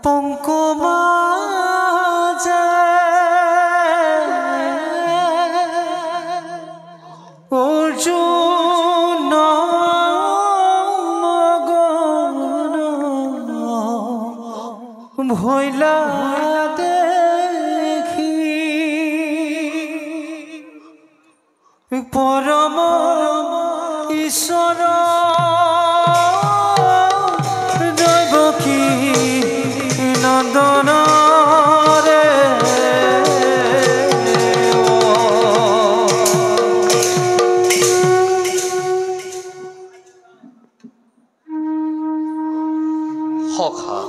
পঙ্কমাজে অৰ্জুন মগন ভৈলা দেখি পৰম ঈশ্বৰ দেবকী নন্দন ৰে সখা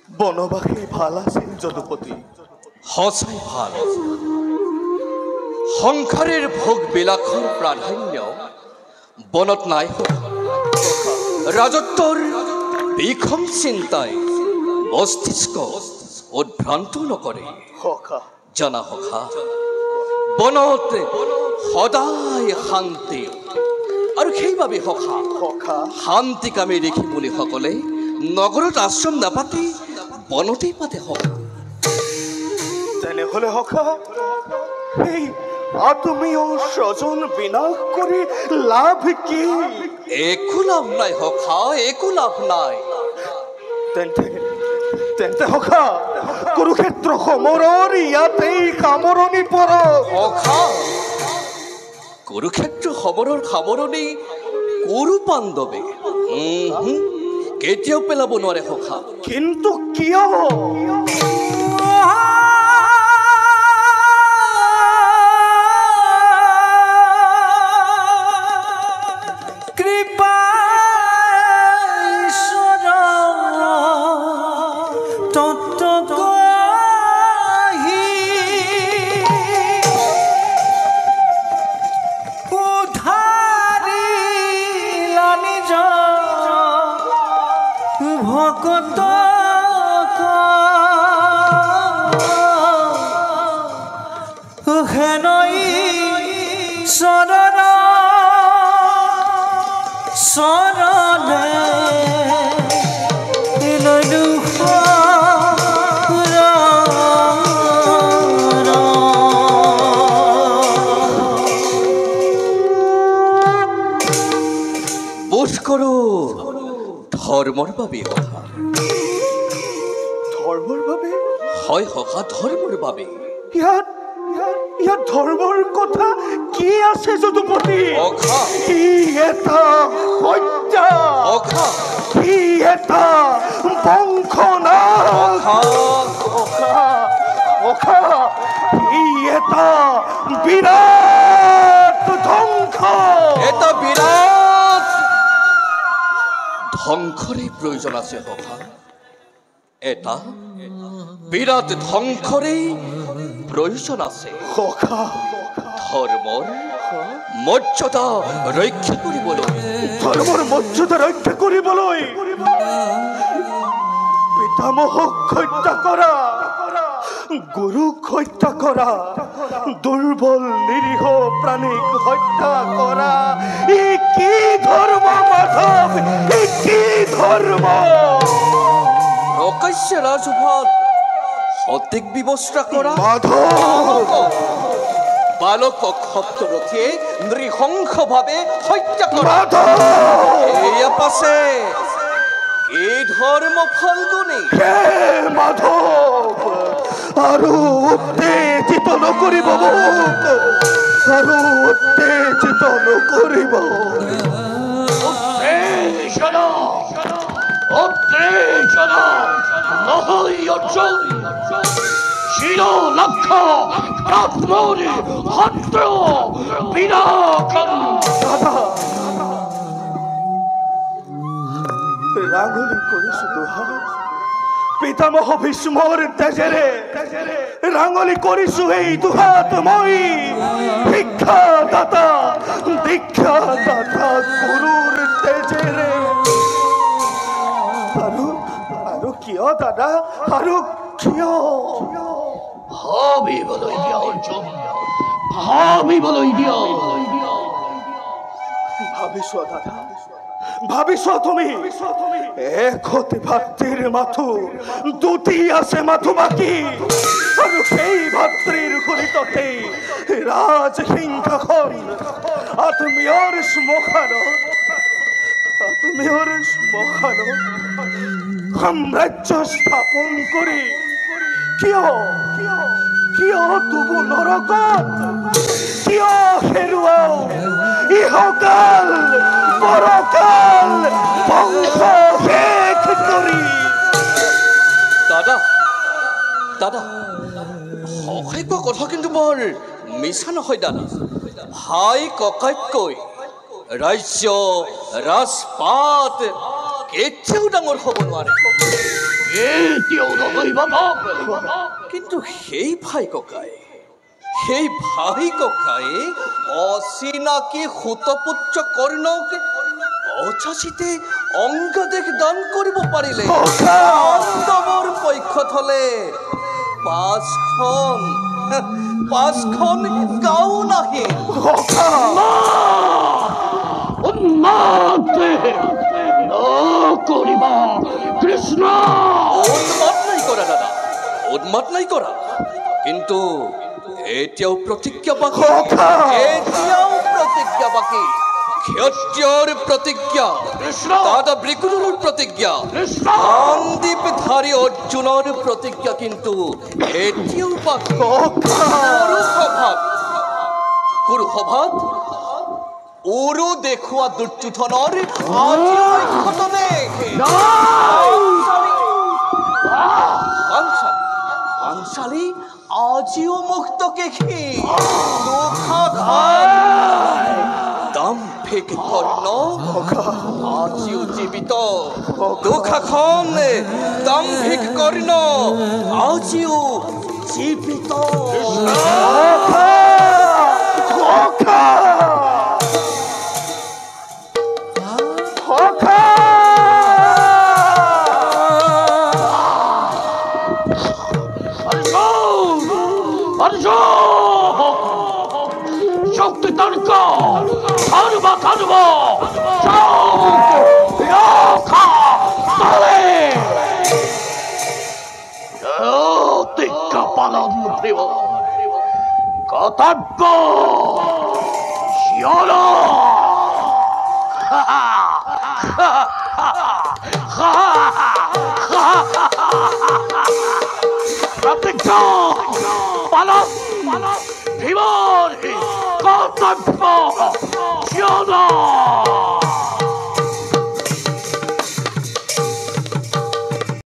বনবাসী ভাল আছিল যদুপতি সঁচাই ভাল সংসাৰেৰ ভোগ বিলাসৰ প্ৰাধান্য বনত নাই ৰাজত্বৰ বিষম চিন্তাই মস্তিষ্ক উদ্ভ্ৰান্ত নকৰে জানা সখা বনত সদায় শান্তি আৰু সেইবাবে সখা শান্তিকামী ঋষি মুনিসকলে নগৰত আশ্ৰম নাপাতি বনতেই পাতে সখা তেনেহলে সখা এই আত্মীয় স্বজন বিনাশ কৰি লাভ কি একো লাভ নাই সখা একো লাভ নাই তেন্তে সখা কুৰুক্ষেত্ৰ সমৰৰ ইয়াতেই সামৰণি পৰক সখা কুৰুক্ষেত্ৰ সমৰৰ সামৰণি কুৰু পাণ্ডৱে কেতিয়াও পেলাব নোৱাৰে সখা কিন্তু কিয় ভকত হেনই শৰণ শৰণে লইলু বোধ কৰো ধৰ্মৰ বাবে সখা ধৰ্মৰ বাবে হয় সখা ধৰ্মৰ বাবে ইয়াত ধৰ্মৰ কথা কি আছে যদুপতি সখা কি এটা হত্যা সখা কি এটা বংশনাশ কি এটা বিৰাট ধ্বংস এটা বিৰাট ধ্বংসৰে প্ৰয়োজন আছে সখা এটা বিৰাট ধ্বংসৰে প্ৰয়োজন আছে সখা ধৰ্মৰ মৰ্যাদা ৰক্ষা কৰিবলৈ পিতামহক হত্যা কৰা গুৰুক হত্যা কৰা দুৰ্বল নিৰীহ প্ৰাণীক হত্যা কৰা ই কি ধৰ্ম মাধৱ ই কি ধৰ্ম প্ৰকাশ্য ৰাজসভাত সঠিক ব্যৱস্থা কৰা মাধৱ বালকক সপ্তৰথীয়ে নৃশংসভাৱে হত্যা কৰা এয়া পাছে এই ধৰ্ম ফাল্গুনী মাধৱ আৰু উত্তেজিত নকৰিব মোক আৰু উত্তেজিত নকৰিব উত্তেজনা নহয় অৰ্জুন শিৰ লক্ষ আত্মৰি শত্ৰু বিনাশন ৰাঙলী কৰিছো দুহাৰ পিতামহ ভীষ্মৰ তেজেৰে ৰাঙলী কৰিছো এই দুহাত মই দীক্ষাদাতা গুৰুৰ তেজেৰে আৰু কিয় দাদা আৰু কিয় ভাবিবলৈ দিয়া অৰ্জুন ভাবিবলৈ দিয়া ভাবিছো দাদা ভাবিছ তুমি এক হতে ভাতৃৰ মাথো দুটি আছে মাথো বাকী আৰু সেই ভাতৃৰ ঘূৰিততেই ৰাজসিংহাসন আত্মীয়ৰ শ্মশানত সাম্ৰাজ্য স্থাপন কৰি কিয় তুবু নৰকত কিয় হেৰুৱাও ইহকাল পৰকাল বংশ শেষ কৰি দাদা দাদা সহায় কোৱা কথা কিন্তু বৰ মিছা নহয় দাদা ভাই ককাইতকৈ ৰাজ্য ৰাজপাট কেতিয়াও ডাঙৰ হ'ব নোৱাৰে এতিয়াও নহয় বাবা কিন্তু সেই ভাই ককাই অচিনাকি সুতপুত্ৰ কৰ্ণক অযাচিতে অংগদেশ দান কৰিব পাৰিলে পাণ্ডৱৰ পক্ষত হলে পাঁচখন গাঁও নাহি কৃষ্ণ উন্মাদ নাই কৰা কিন্তু এতিয়াও প্ৰতিজ্ঞা বাকী ক্ষত্ৰিয়ৰ প্ৰতিজ্ঞা দাদা বৃকুলৰ প্ৰতিজ্ঞা সন্দীপধাৰী অৰ্জুনৰ প্ৰতিজ্ঞা কিন্তু এতিয়াও বাকী কুৰুসভাত উৰু দেখুওৱা দুৰ্যোধনৰ পাঞ্চালী আজিও মুক্ত কেখি দাম্ভিক কৰ্ণ আজিও জীৱিত দুখাখন দাম্ভিক কৰ্ণ আজিও জীৱিত শক্তি তৰ্ক ধৰ্ম প্ৰতিজ্ঞা পালন প্ৰিয় কৰ্তব্য প্ৰতিজ্ঞা পালন জীবন কৰ্তব্য